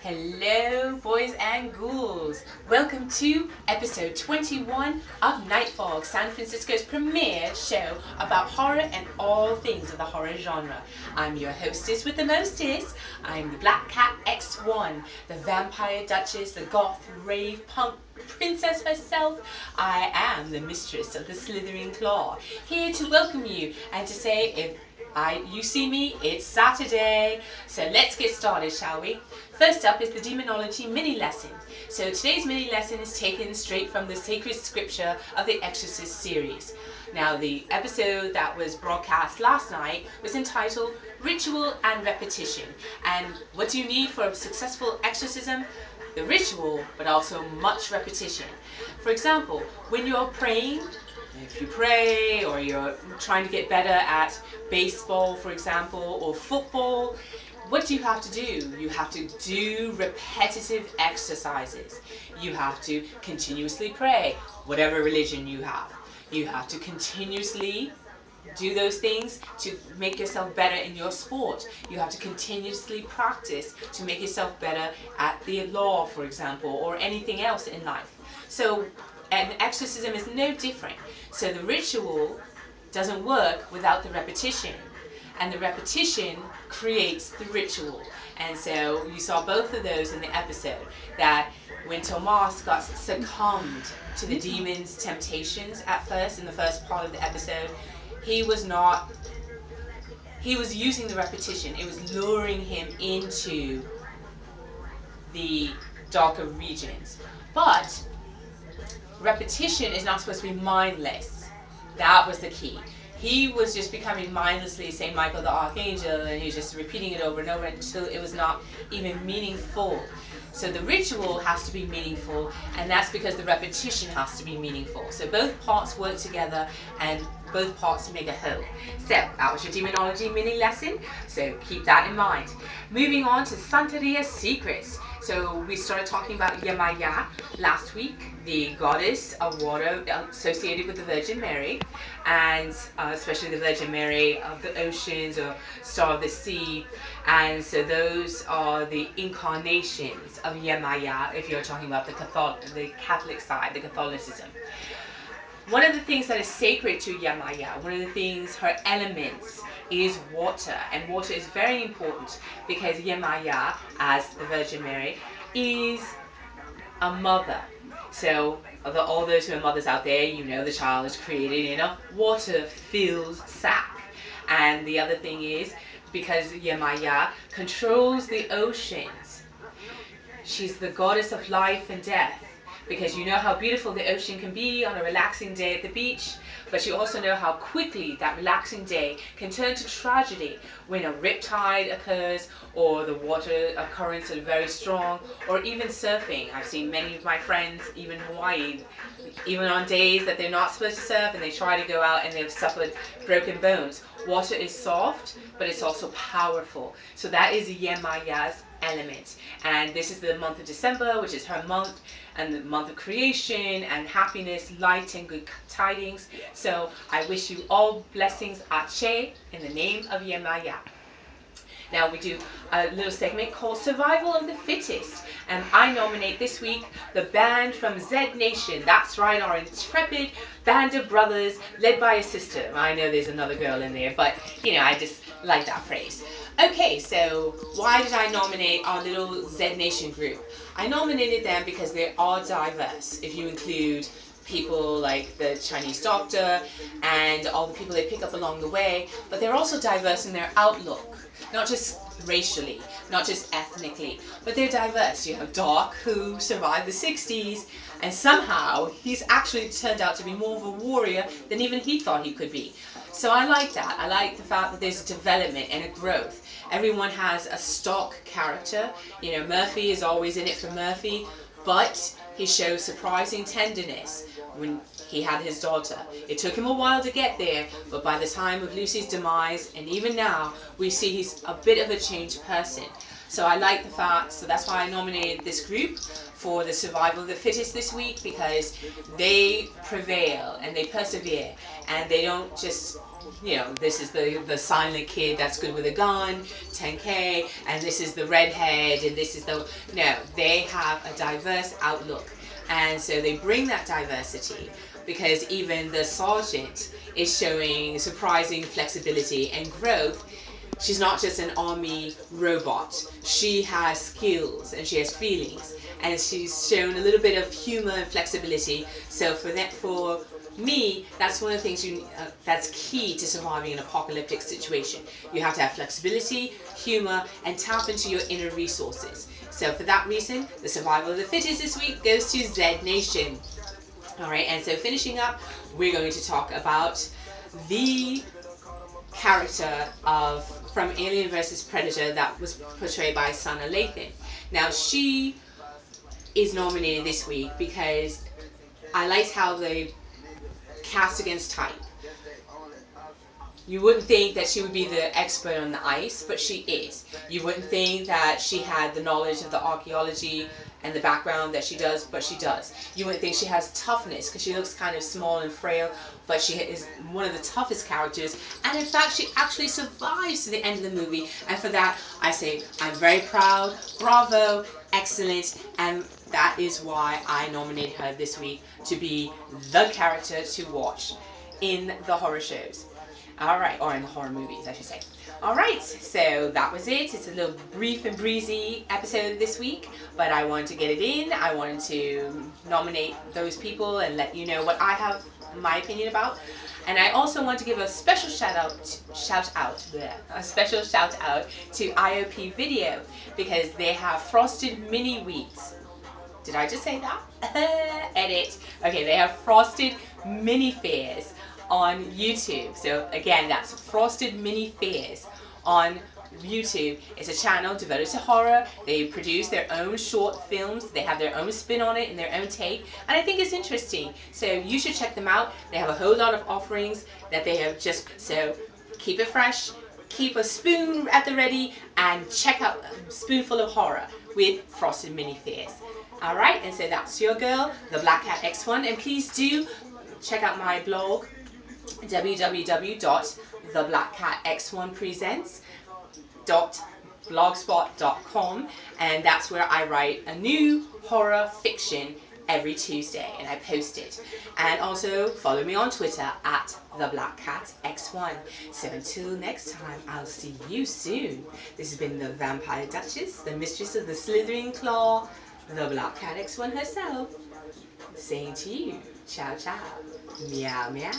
Hello, boys and ghouls. Welcome to episode 21 of Nightfall, San Francisco's premiere show about horror and all things of the horror genre. I'm your hostess with the mostest. I'm the Black Cat X1, the Vampire Duchess, the goth rave punk princess herself. I am the mistress of the slithering claw, here to welcome you and to say if you see me, it's Saturday. So let's get started, shall we? First up is the Demonology mini lesson. So today's mini lesson is taken straight from the sacred scripture of the Exorcist series. Now, the episode that was broadcast last night was entitled Ritual and Repetition. And what do you need for a successful exorcism? The ritual, but also much repetition. For example, when you're praying, if you pray or you're trying to get better at baseball, for example, or football, what do you have to do? You have to do repetitive exercises. You have to continuously pray, whatever religion you have. You have to continuously do those things to make yourself better in your sport. You have to continuously practice to make yourself better at the law, for example, or anything else in life. So an exorcism is no different. So the ritual doesn't work without the repetition. And the repetition creates the ritual. And so you saw both of those in the episode, that when Tomas got succumbed to the demon's temptations at first, in the first part of the episode, he was using the repetition. It was luring him into the darker regions. But repetition is not supposed to be mindless. That was the key. He was just becoming mindlessly St. Michael the Archangel, and he was just repeating it over and over until it was not even meaningful. So the ritual has to be meaningful, and that's because the repetition has to be meaningful. So both parts work together, and both parts make a whole. So that was your Demonology mini lesson, so keep that in mind. Moving on to Santeria secrets. So we started talking about Yemaya last week, the goddess of water associated with the Virgin Mary, and especially the Virgin Mary of the oceans or star of the sea. And so those are the incarnations of Yemaya if you're talking about the Catholic side, the Catholicism. One of the things that is sacred to Yemaya, one of the things, her elements, is water. And water is very important because Yemaya, as the Virgin Mary, is a mother. So, all those who are mothers out there, you know the child is created in a water-filled sack. And the other thing is, because Yemaya controls the oceans, she's the goddess of life and death. Because you know how beautiful the ocean can be on a relaxing day at the beach, but you also know how quickly that relaxing day can turn to tragedy when a riptide occurs, or the water currents are very strong, or even surfing. I've seen many of my friends, even Hawaii, even on days that they're not supposed to surf and they try to go out and they've suffered broken bones. Water is soft, but it's also powerful. So that is Yemaya's element. And this is the month of December, which is her month, and the month of creation and happiness, light, and good tidings. So I wish you all blessings, Ache, in the name of Yemaya. Now we do a little segment called Survival of the Fittest. And I nominate this week the band from Z Nation. That's right, our intrepid band of brothers led by a sister. I know there's another girl in there, but I just like that phrase. Okay, so why did I nominate our little Z Nation group? I nominated them because they are diverse. If you include people like the Chinese doctor and all the people they pick up along the way, but they're also diverse in their outlook. Not just racially, not just ethnically, but they're diverse. You have Doc, who survived the 60s, and somehow he's actually turned out to be more of a warrior than even he thought he could be. So I like that. I like the fact that there's a development and a growth. Everyone has a stock character. Murphy is always in it for Murphy, but he shows surprising tenderness when he had his daughter. It took him a while to get there, but by the time of Lucy's demise, and even now, we see he's a bit of a changed person. So I like the fact, so that's why I nominated this group for the survival of the fittest this week, because they prevail and they persevere, and they don't just, this is the silent kid that's good with a gun, 10K, and this is the redhead, and this is no, they have a diverse outlook. And so they bring that diversity, because even the sergeant is showing surprising flexibility and growth. She's not just an army robot. She has skills and she has feelings, and she's shown a little bit of humor and flexibility. So for me, that's one of the things that's key to surviving an apocalyptic situation. You have to have flexibility, humor, and tap into your inner resources. So for that reason, the survival of the fittest this week goes to Z Nation. All right, and so finishing up, we're going to talk about the character of from Alien vs Predator that was portrayed by Sana Lathan. Now she is nominated this week because I liked how they cast against type. You wouldn't think that she would be the expert on the ice, but she is. You wouldn't think that she had the knowledge of the archaeology and the background that she does, but she does. You wouldn't think she has toughness because she looks kind of small and frail, but she is one of the toughest characters. And in fact, she actually survives to the end of the movie. And for that, I say I'm very proud. Bravo, excellent, and that is why I nominate her this week to be the character to watch in the horror shows. Alright, or in the horror movies, I should say. Alright, so that was it. It's a little brief and breezy episode this week, but I wanted to get it in. I wanted to nominate those people and let you know what I have my opinion about. And I also want to give a special shout out to IOP Video, because they have frosted mini wheats. Did I just say that? Edit. Okay, they have frosted mini fears on YouTube. So again, that's Frosted Mini Fears on YouTube. It's a channel devoted to horror. They produce their own short films. They have their own spin on it and their own take. And I think it's interesting. So you should check them out. They have a whole lot of offerings that they have just... So keep it fresh. Keep a spoon at the ready and check out a spoonful of horror with Frosted Mini Fears. Alright, and so that's your girl, the Black Cat X1. And please do check out my blog, www.theblackcat x1presents.blogspot.com, and that's where I write a new horror fiction every Tuesday, and I post it. And also follow me on Twitter at theblackcatx1. So until next time, I'll see you soon. This has been the Vampire Duchess, the mistress of the Slithering Claw, the Black Cat X1 herself, saying to you, ciao ciao, meow meow.